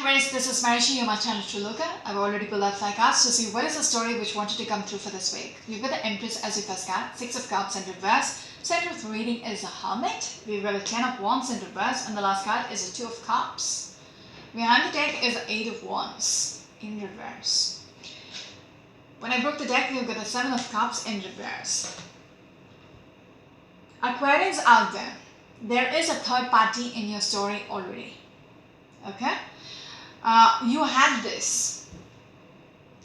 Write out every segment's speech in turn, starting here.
Aquarius, this is Marishi, you're my channel Truluka. I've already pulled out 5 cards to see what is the story which wanted to come through for this week. We've got the Empress as your first card, 6 of Cups in reverse. Center of the reading is a Hermit. We've got a 10 of Wands in reverse, and the last card is a 2 of Cups. Behind the deck is 8 of Wands in reverse. When I broke the deck, we've got the 7 of Cups in reverse. Aquarians out there, there is a third party in your story already. Okay? You had this.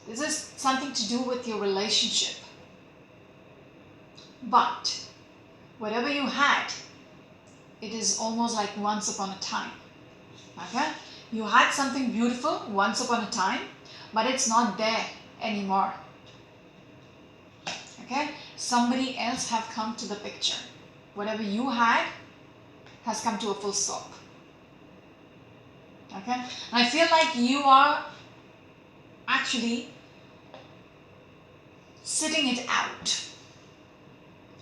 This is something to do with your relationship. But whatever you had, it is almost like once upon a time. Okay? You had something beautiful once upon a time, but it's not there anymore. Okay? Somebody else have come to the picture. Whatever you had has come to a full stop. Okay? And I feel like you are actually sitting it out.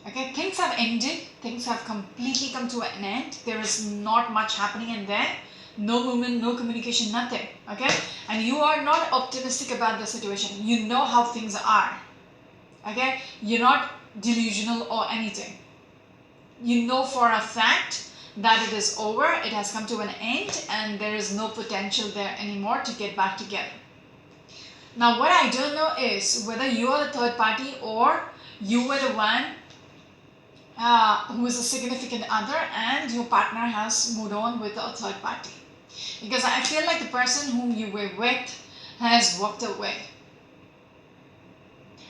Okay? Things have ended. Things have completely come to an end. There is not much happening in there. No movement, no communication, nothing. Okay? And you are not optimistic about the situation. You know how things are. Okay? You're not delusional or anything. You know for a fact that it is over, it has come to an end, and there is no potential there anymore to get back together. Now what I don't know is whether you are the third party or you were the one who is a significant other and your partner has moved on with a third party. Because I feel like the person whom you were with has walked away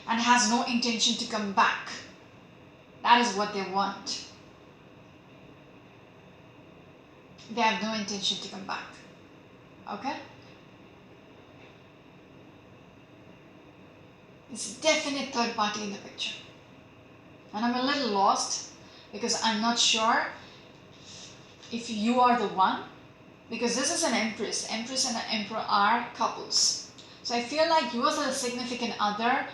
and has no intention to come back. That is what they want. They have no intention to come back. Okay? It's a definite third party in the picture. And I'm a little lost because I'm not sure if you are the one. Because this is an Empress. Empress and an Emperor are couples. So I feel like you are the significant other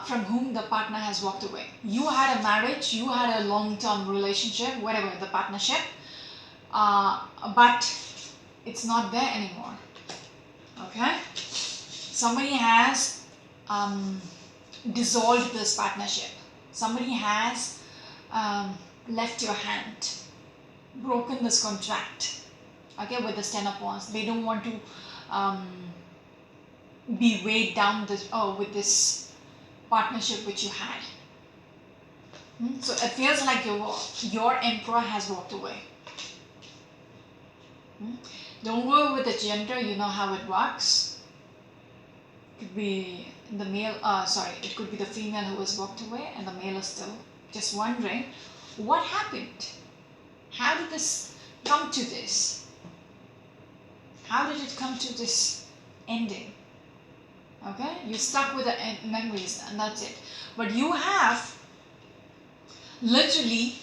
from whom the partner has walked away. You had a marriage, you had a long-term relationship, whatever, the partnership. But it's not there anymore. Okay? Somebody has dissolved this partnership. Somebody has left your hand, broken this contract. Okay, with the 10 of Wands. They don't want to be weighed down with this partnership which you had. So it feels like your Emperor has walked away. Don't go with the gender, you know how it works. It could be the male, it could be the female who has walked away and the male is still just wondering what happened. How did this come to this? How did it come to this ending? Okay, you're stuck with the memories and that's it. But you have literally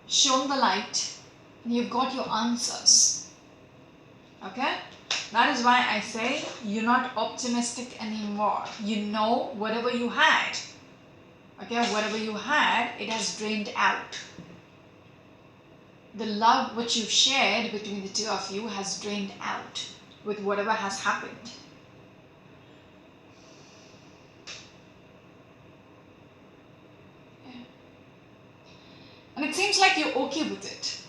shown the light and you've got your answers. Okay? That is why I say you're not optimistic anymore. You know whatever you had. Okay? Whatever you had, it has drained out. The love which you've shared between the two of you has drained out with whatever has happened. And it seems like you're okay with it.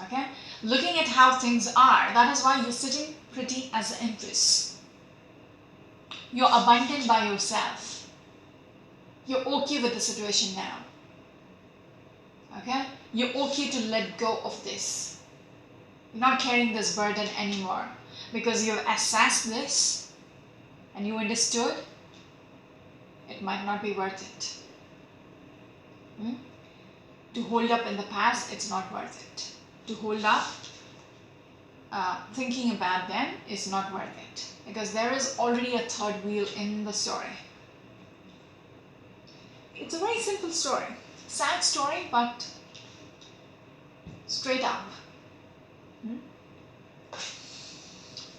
Okay? Looking at how things are, that is why you're sitting pretty as the Empress. You're abundant by yourself. You're okay with the situation now. Okay? You're okay to let go of this. You're not carrying this burden anymore. Because you've assessed this and you understood it might not be worth it. To hold up in the past, it's not worth it. To hold up thinking about them is not worth it. Because there is already a third wheel in the story. It's a very simple story. Sad story, but straight up.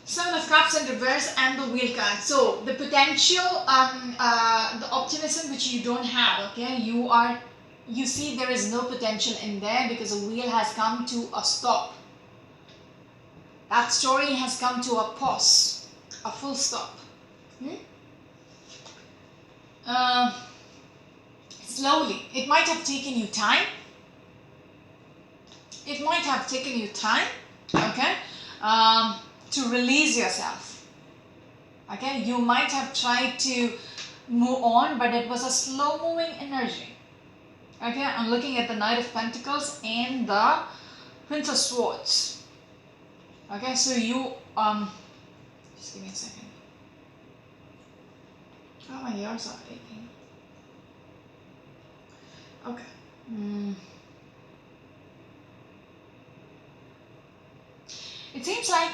7 of Cups in reverse and the Wheel card. So the potential, the optimism which you don't have, okay, you are you see there is no potential in there because the wheel has come to a stop. That story has come to a pause, a full stop. Slowly. It might have taken you time. It might have taken you time, okay, to release yourself. Okay, you might have tried to move on, but it was a slow-moving energy. Okay, I'm looking at the Knight of Pentacles and the Prince of Swords. Okay, so you just give me a second. Oh, my ears are aching. Okay. It seems like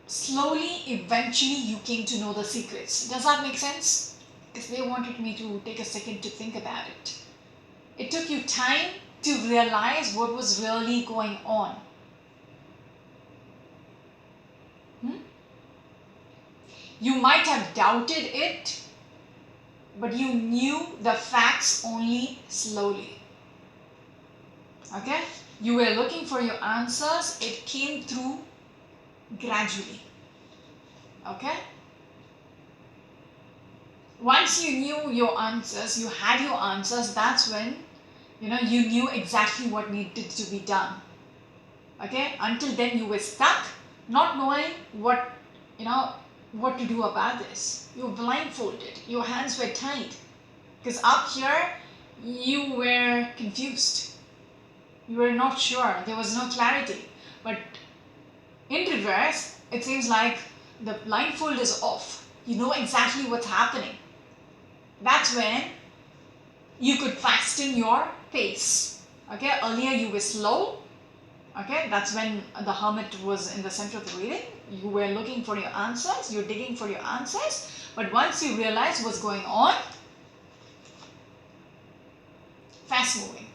slowly, eventually, you came to know the secrets. Does that make sense? Because they wanted me to take a second to think about it. It took you time to realize what was really going on. You might have doubted it, but you knew the facts only slowly. Okay? You were looking for your answers. It came through gradually. Okay? Once you knew your answers, you had your answers, that's when, you knew exactly what needed to be done. Okay? Until then you were stuck, not knowing what to do about this. You were blindfolded. Your hands were tied. Because up here, you were confused. You were not sure. There was no clarity. But in reverse, it seems like the blindfold is off. You know exactly what's happening. That's when you could fasten your pace. Okay, earlier you were slow. Okay, that's when the hermit was in the center of the reading. You were looking for your answers, you're digging for your answers, but once you realize what's going on, fast moving.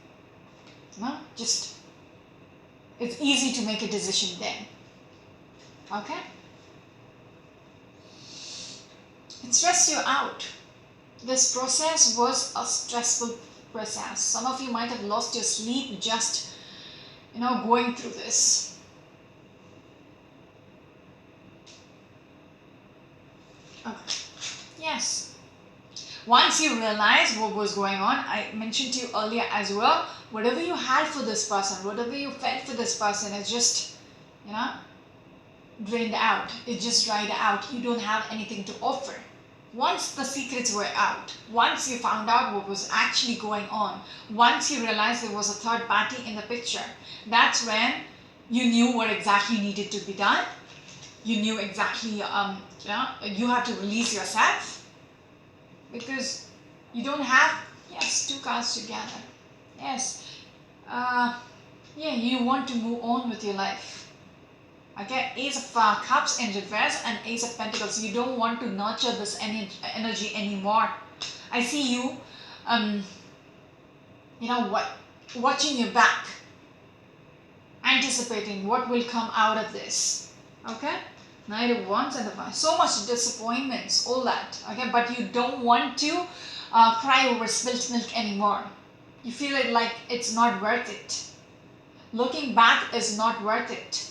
Just, it's easy to make a decision then. Okay? It stressed you out. This process was a stressful process. Some of you might have lost your sleep just going through this. Okay. Yes. Once you realize what was going on, I mentioned to you earlier as well, whatever you had for this person, whatever you felt for this person is just, drained out. It just dried out. You don't have anything to offer. Once the secrets were out, once you found out what was actually going on, once you realized there was a third party in the picture, that's when you knew what exactly needed to be done. You knew exactly, you have to release yourself because you don't have, two cards together. Yes, you want to move on with your life. Okay, Ace of Cups in reverse and Ace of Pentacles. You don't want to nurture this energy anymore. I see you, watching your back, anticipating what will come out of this. Okay, Knight of Wands and the Five. So much disappointments, all that. Okay, but you don't want to cry over spilt milk anymore. You feel it like it's not worth it. Looking back is not worth it.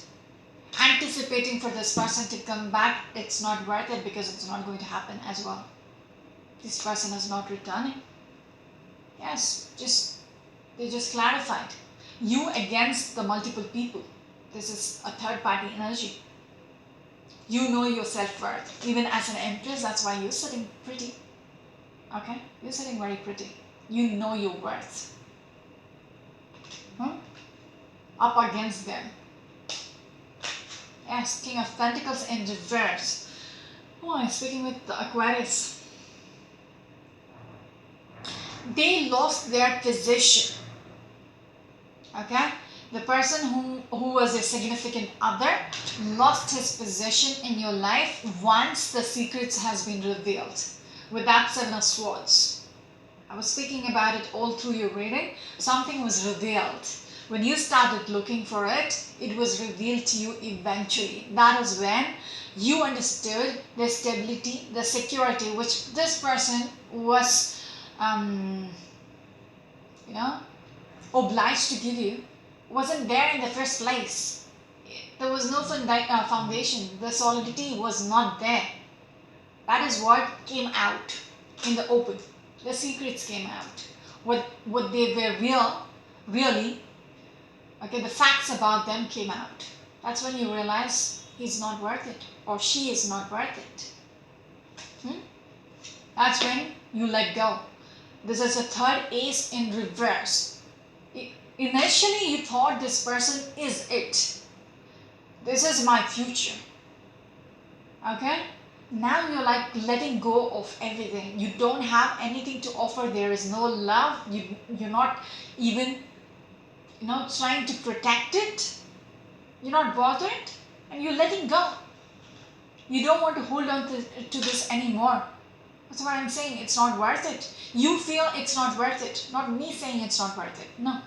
Anticipating for this person to come back, it's not worth it because it's not going to happen as well. This person is not returning. Yes, they just clarified. You against the multiple people. This is a third party energy. You know your self-worth. Even as an Empress, that's why you're sitting pretty. Okay? You're sitting very pretty. You know your worth. Up against them. Yes, King of Pentacles in reverse. Oh, I'm speaking with the Aquarius. They lost their position. Okay? The person who was a significant other lost his position in your life once the secrets has been revealed. With that Seven of Swords. I was speaking about it all through your reading. Something was revealed. When you started looking for it, it was revealed to you eventually. That is when you understood the stability, the security which this person was you know, obliged to give you wasn't there in the first place. There was no foundation. The solidity was not there. That is what came out in the open. The secrets came out. What they were really, okay, the facts about them came out. That's when you realize he's not worth it or she is not worth it. That's when you let go. This is a third ace in reverse. Initially, you thought this person is it. This is my future. Okay? Now you're like letting go of everything. You don't have anything to offer. There is no love. You're not even, trying to protect it. You're not bothered. And you're letting go. You don't want to hold on to this anymore. That's why I'm saying it's not worth it. You feel it's not worth it. Not me saying it's not worth it. No.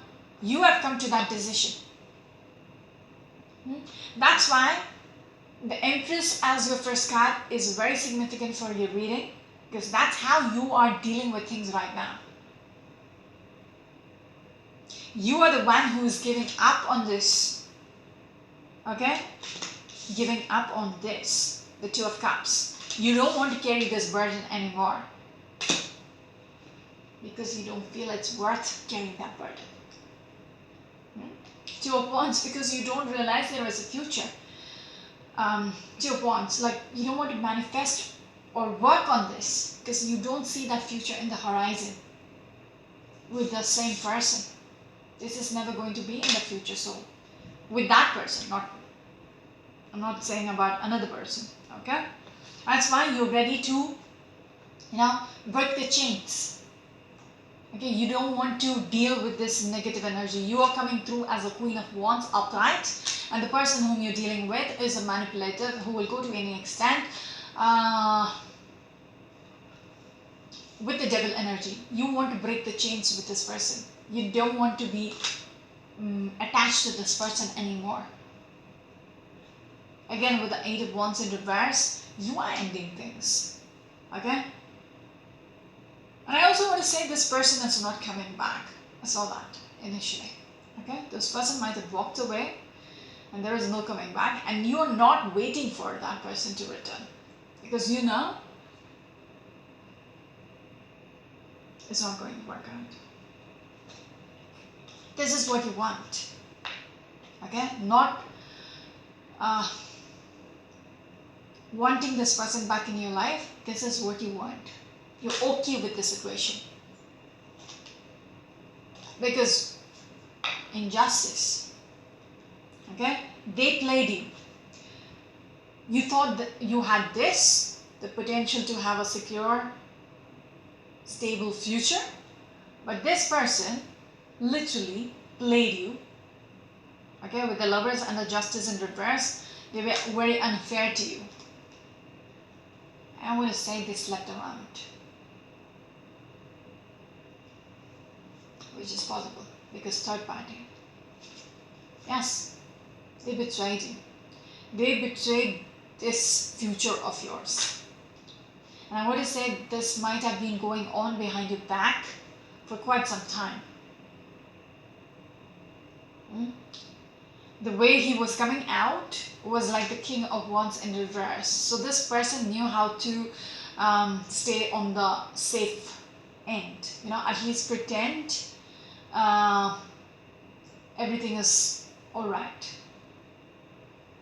You have come to that decision. That's why the Empress as your first card is very significant for your reading, because that's how you are dealing with things right now. You are the one who is giving up on this. Okay? Giving up on this. The Two of Cups. You don't want to carry this burden anymore, because you don't feel it's worth carrying that burden. Two of Wands, because you don't realize there is a future. Two of Wands, like you don't want to manifest or work on this because you don't see that future in the horizon with the same person. This is never going to be in the future. So with that person, I'm not saying about another person. Okay, that's why you're ready to break the chains. Okay, you don't want to deal with this negative energy. You are coming through as a Queen of Wands upright, and the person whom you're dealing with is a manipulative who will go to any extent with the Devil energy. You want to break the chains with this person. You don't want to be attached to this person anymore. Again, with the Eight of Wands in reverse, you are ending things. Okay? And I also want to say this person is not coming back. I saw that initially. Okay? This person might have walked away and there is no coming back, and you are not waiting for that person to return, because you know it's not going to work out. This is what you want. Okay? Not wanting this person back in your life. This is what you want. You're okay with the situation. Because injustice. Okay? They played you. You thought that you had this, the potential to have a secure, stable future. But this person literally played you. Okay? With the Lovers and the Justice in reverse, they were very unfair to you. I want to say they slept around. Which is possible, because third party. Yes, they betrayed you. They betrayed this future of yours. And I want to say this might have been going on behind your back for quite some time. The way he was coming out was like the King of Wands in reverse. So this person knew how to stay on the safe end. At least pretend everything is alright.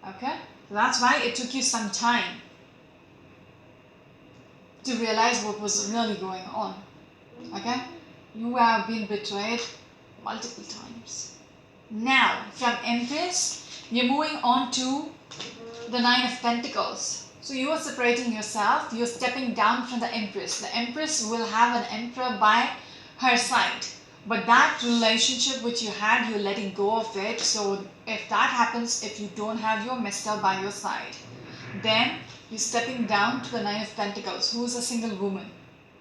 Okay? So that's why it took you some time to realize what was really going on. Okay? You have been betrayed multiple times. Now, from Empress, you're moving on to the Nine of Pentacles. So you are separating yourself. You're stepping down from the Empress. The Empress will have an Emperor by her side. But that relationship which you had, you're letting go of it. So if that happens, if you don't have your Mister by your side, then you're stepping down to the Nine of Pentacles, who is a single woman.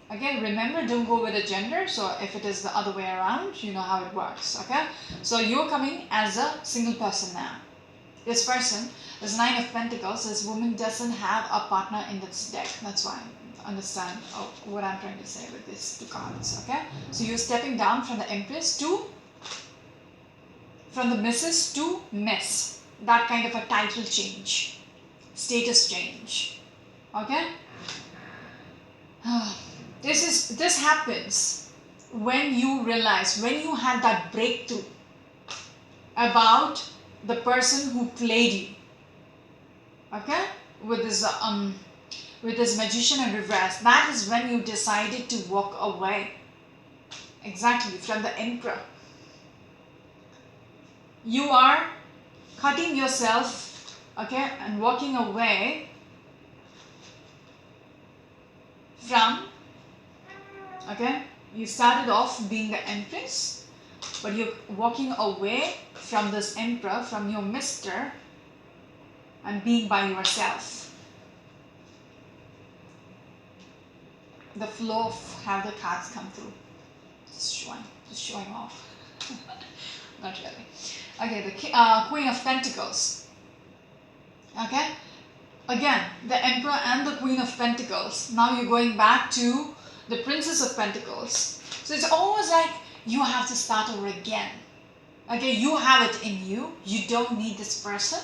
Again, remember, don't go with a gender. So if it is the other way around, you know how it works. Okay? So you're coming as a single person now. This person, this Nine of Pentacles, this woman doesn't have a partner in this deck. That's why understand what I'm trying to say with these two cards. Okay, so you're stepping down from the Empress to, from the Mrs. to Miss. That kind of a title change, status change. Okay, this happens when you realize, when you had that breakthrough about the person who played you. Okay, with this Magician in reverse, that is when you decided to walk away. Exactly, from the Emperor. You are cutting yourself, okay, and walking away from, okay, you started off being the Empress, but you're walking away from this Emperor, from your Mister, and being by yourself. The flow of how the cards come through. Just showing off. Not really. Okay, the Queen of Pentacles. Okay, again, the Emperor and the Queen of Pentacles. Now you're going back to the Princess of Pentacles. So it's almost like you have to start over again. Okay, you have it in you. You don't need this person.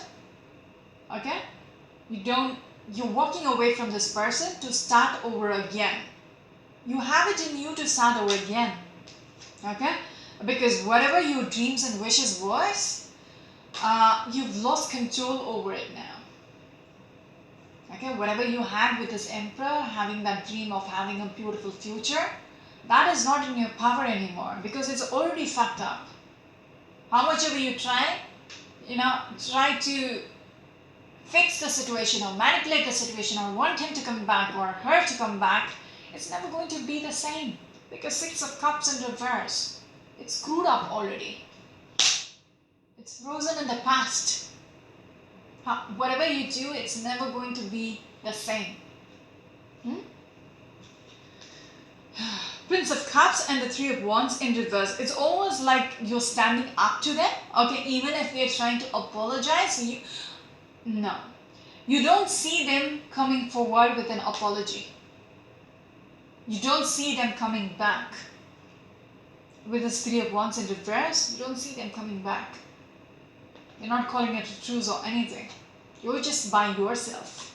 Okay, you're walking away from this person to start over again. You have it in you to start over again. Okay, because whatever your dreams and wishes was, you've lost control over it now. Okay, whatever you had with this Emperor, having that dream of having a beautiful future, that is not in your power anymore, because it's already fucked up. How much ever you try, try to fix the situation or manipulate the situation or want him to come back or her to come back, it's never going to be the same, because Six of Cups in reverse, it's screwed up already. It's frozen in the past. Whatever you do, it's never going to be the same. Prince of Cups and the Three of Wands in reverse. It's almost like you're standing up to them. Okay, even if they're trying to apologize, no. You don't see them coming forward with an apology. You don't see them coming back. With this Three of Wands in reverse, you don't see them coming back. You're not calling it a truce or anything. You're just by yourself.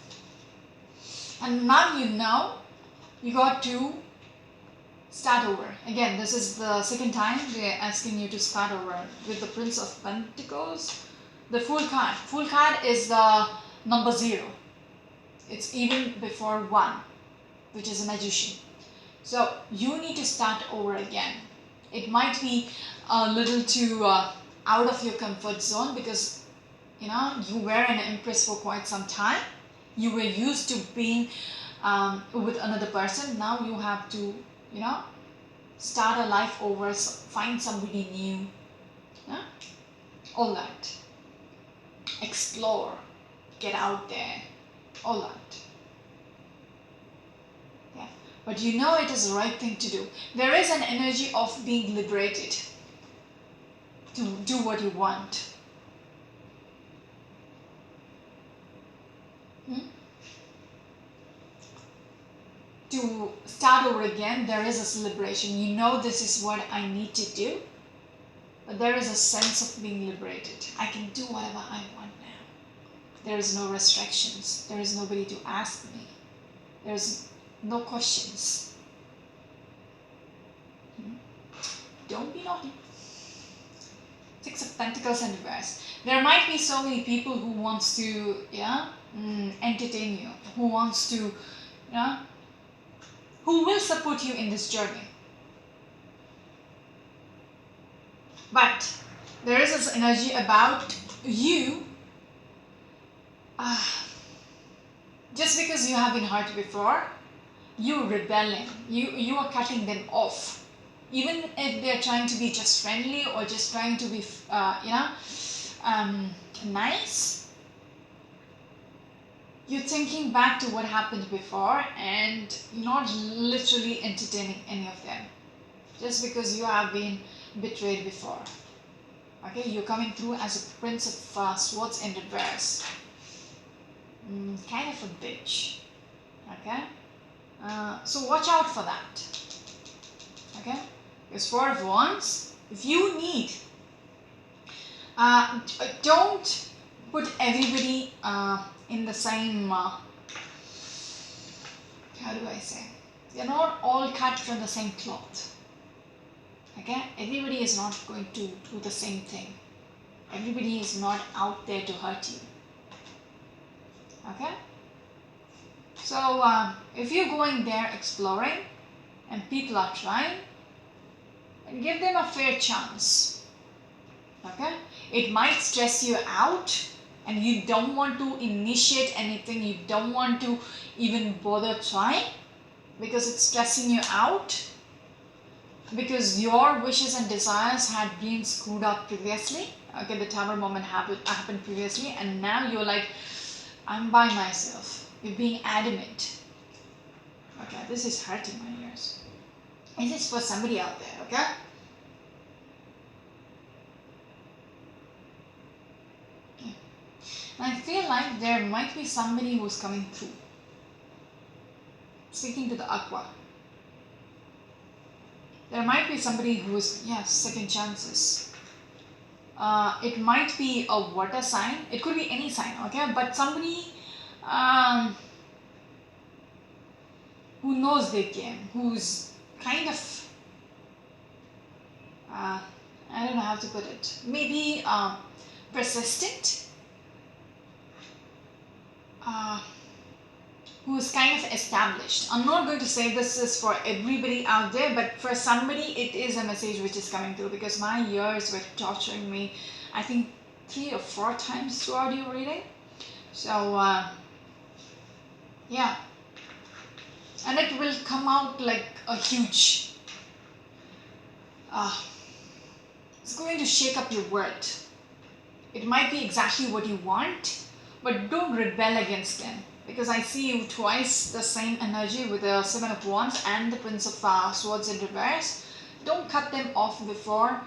And now you got to start over. Again, this is the second time they're asking you to start over with the Prince of Pentacles. The Fool card. Fool card is the number 0. It's even before 1, which is a Magician. So you need to start over again. It might be a little too out of your comfort zone, because you were an Empress for quite some time. You were used to being with another person. Now you have to start a life over, find somebody new. All that. Explore, get out there, all that. Yeah. But it is the right thing to do. There is an energy of being liberated to do what you want. To start over again, there is a celebration. This is what I need to do. But there is a sense of being liberated. I can do whatever I want now. There is no restrictions. There is nobody to ask me. There is no questions. Don't be naughty. Six of Pentacles in reverse. There might be so many people who wants to, entertain you, who wants to, who will support you in this journey. But there is this energy about you, just because you have been hurt before, you're rebelling, you are cutting them off. Even if they're trying to be just friendly or just trying to be, nice, you're thinking back to what happened before and not literally entertaining any of them. Just because you have been betrayed before. Okay, you're coming through as a Prince of Swords in reverse. Kind of a bitch. Okay? So watch out for that. Okay? Because 4 of Wands, if you need, don't put everybody in the same, how do I say? They're not all cut from the same cloth. Okay? Everybody is not going to do the same thing. Everybody is not out there to hurt you. Okay? So if you're going there exploring and people are trying, give them a fair chance. Okay? It might stress you out and you don't want to initiate anything, you don't want to even bother trying because it's stressing you out, because your wishes and desires had been screwed up previously. Okay, the Tower moment happened previously, and now you're like, I'm by myself. You're being adamant. Okay, this is hurting my ears. This is for somebody out there, okay? And I feel like there might be somebody who's coming through. Speaking to the Aqua. There might be somebody who's, yes, second chances. It might be a water sign. It could be any sign, okay? But somebody who knows they can, who's kind of, I don't know how to put it. Maybe persistent. Who's kind of established. I'm not going to say this is for everybody out there, but for somebody it is a message which is coming through, because my ears were torturing me, I think 3 or 4 times throughout your reading. So yeah, and it will come out like a huge, it's going to shake up your world. It might be exactly what you want, but don't rebel against them. Because I see you twice the same energy with the 7 of Wands and the Prince of Swords in reverse. Don't cut them off before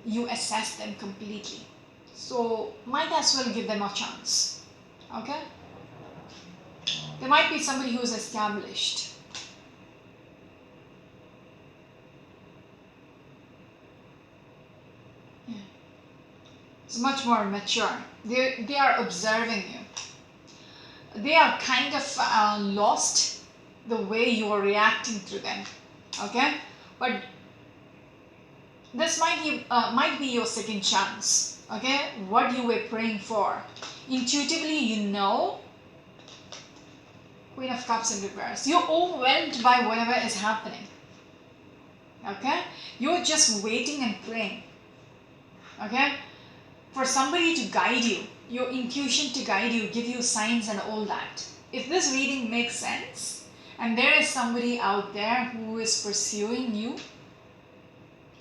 you assess them completely. So might as well give them a chance. Okay? There might be somebody who's established. Yeah. It's much more mature. They are observing you. They are kind of lost the way you are reacting to them. Okay? But this might be your second chance. Okay? What you were praying for. Intuitively you know. Queen of Cups in reverse. You're overwhelmed by whatever is happening. Okay? You're just waiting and praying. Okay? For somebody to guide you. Your intuition to guide you, give you signs and all that. If this reading makes sense, and there is somebody out there who is pursuing you,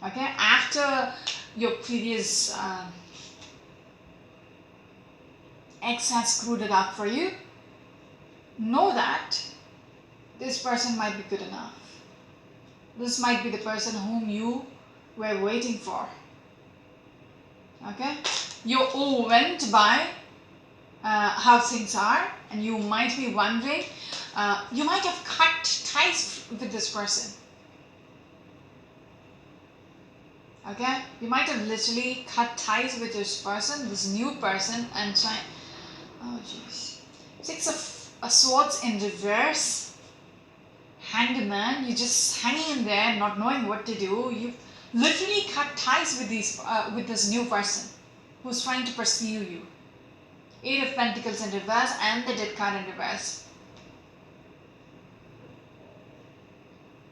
okay, after your previous ex has screwed it up for you, know that this person might be good enough. This might be the person whom you were waiting for. Okay? You're overwhelmed by how things are, and you might be wondering, you might have cut ties with this person. Okay? You might have literally cut ties with this person, this new person, and try. Oh jeez. 6 of Swords in reverse. Hanged Man. You're just hanging in there, not knowing what to do. You literally cut ties with this new person who's trying to pursue you. 8 of Pentacles in reverse and the Death card in reverse.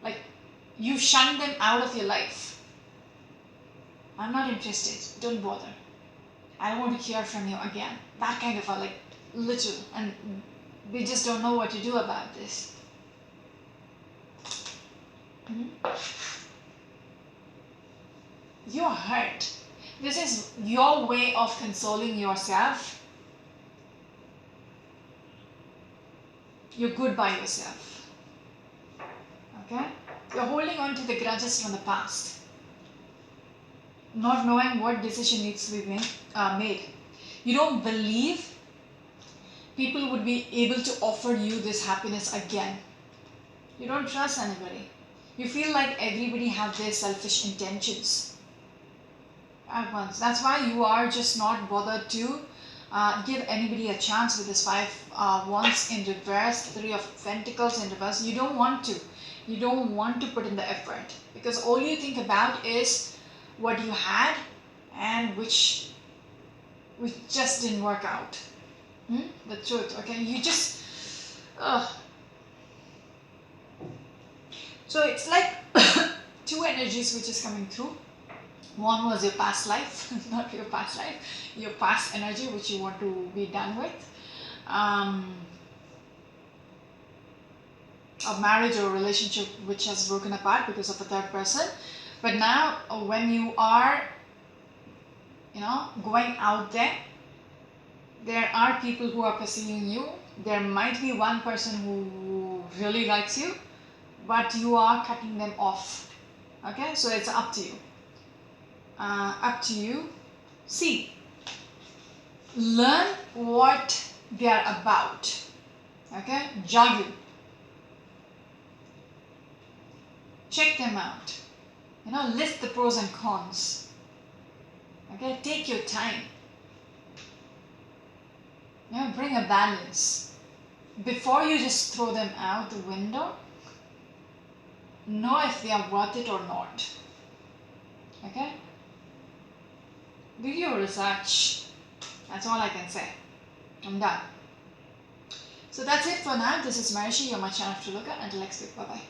Like, you shun them out of your life. I'm not interested. Don't bother. I don't want to hear from you again. That kind of a like little, and they just don't know what to do about this. You're hurt. This is your way of consoling yourself. You're good by yourself. Okay? You're holding on to the grudges from the past. Not knowing what decision needs to be made. You don't believe people would be able to offer you this happiness again. You don't trust anybody. You feel like everybody have their selfish intentions at once. That's why you are just not bothered to give anybody a chance with this 5 wands in reverse, 3 of pentacles in reverse. You don't want to. You don't want to put in the effort, because all you think about is what you had and which just didn't work out. The truth, okay? You just so it's like two energies which is coming through. One was your past life, not your past life, your past energy which you want to be done with. A marriage or a relationship which has broken apart because of a third person. But now when you are, going out there are people who are pursuing you. There might be one person who really likes you, but you are cutting them off. Okay, so it's up to you. See, learn what they are about. Okay, juggle. Check them out. List the pros and cons. Okay, take your time. Bring a balance. Before you just throw them out the window, know if they are worth it or not. Okay? Do your research. That's all I can say. I'm done. So that's it for now. This is Marishi. You're my channel to look at. Until next week. Bye-bye.